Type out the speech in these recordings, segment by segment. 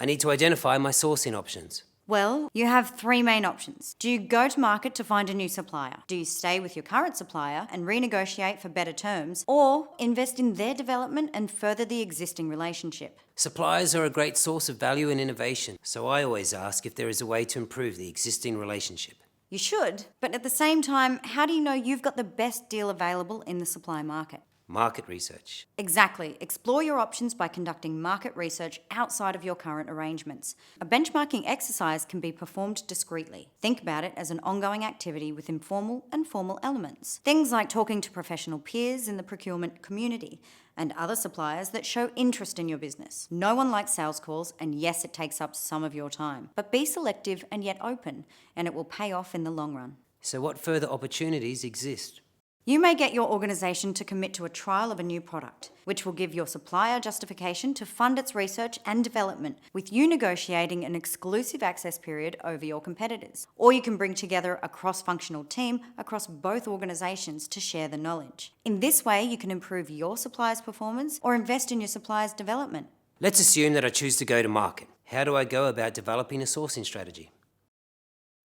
I need to identify my sourcing options. Well, you have three main options. Do you go to market to find a new supplier? Do you stay with your current supplier and renegotiate for better terms? Or invest in their development and further the existing relationship? Suppliers are a great source of value and innovation, so I always ask if there is a way to improve the existing relationship. You should, but at the same time, how do you know you've got the best deal available in the supply market? Market research. Exactly. Explore your options by conducting market research outside of your current arrangements. A benchmarking exercise can be performed discreetly. Think about it as an ongoing activity with informal and formal elements. Things like talking to professional peers in the procurement community and other suppliers that show interest in your business. No one likes sales calls, and yes, it takes up some of your time. But be selective and yet open, and it will pay off in the long run. So what further opportunities exist? You may get your organisation to commit to a trial of a new product, which will give your supplier justification to fund its research and development, with you negotiating an exclusive access period over your competitors. Or you can bring together a cross-functional team across both organisations to share the knowledge. In this way, you can improve your supplier's performance or invest in your supplier's development. Let's assume that I choose to go to market. How do I go about developing a sourcing strategy?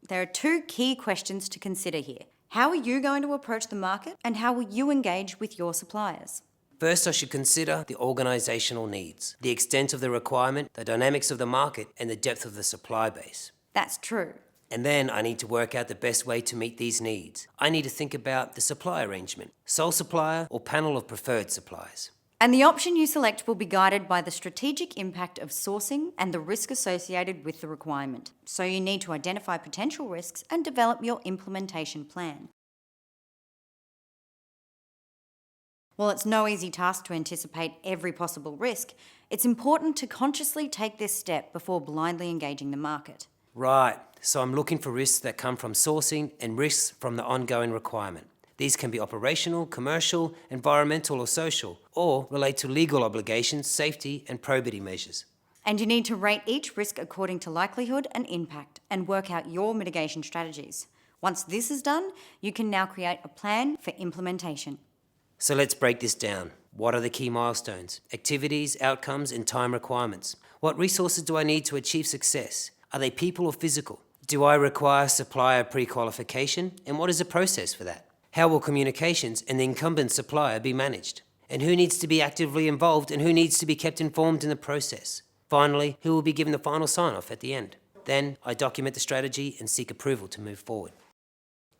There are two key questions to consider here. How are you going to approach the market, and how will you engage with your suppliers? First, I should consider the organisational needs, the extent of the requirement, the dynamics of the market, and the depth of the supply base. That's true. And then I need to work out the best way to meet these needs. I need to think about the supply arrangement, sole supplier or panel of preferred suppliers. And the option you select will be guided by the strategic impact of sourcing and the risk associated with the requirement. So you need to identify potential risks and develop your implementation plan. While it's no easy task to anticipate every possible risk, it's important to consciously take this step before blindly engaging the market. Right, so I'm looking for risks that come from sourcing and risks from the ongoing requirement. These can be operational, commercial, environmental or social, or relate to legal obligations, safety and probity measures. And you need to rate each risk according to likelihood and impact and work out your mitigation strategies. Once this is done, you can now create a plan for implementation. So let's break this down. What are the key milestones, activities, outcomes and time requirements? What resources do I need to achieve success? Are they people or physical? Do I require supplier pre-qualification? And what is the process for that? How will communications and the incumbent supplier be managed? And who needs to be actively involved and who needs to be kept informed in the process? Finally, who will be given the final sign-off at the end? Then I document the strategy and seek approval to move forward.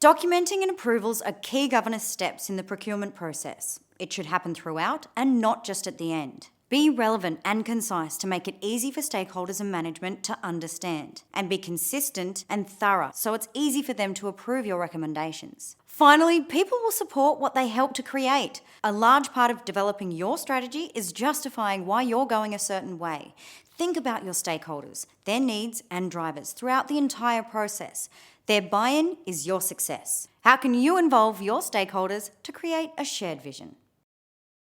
Documenting and approvals are key governance steps in the procurement process. It should happen throughout and not just at the end. Be relevant and concise to make it easy for stakeholders and management to understand. And be consistent and thorough so it's easy for them to approve your recommendations. Finally, people will support what they help to create. A large part of developing your strategy is justifying why you're going a certain way. Think about your stakeholders, their needs and drivers throughout the entire process. Their buy-in is your success. How can you involve your stakeholders to create a shared vision?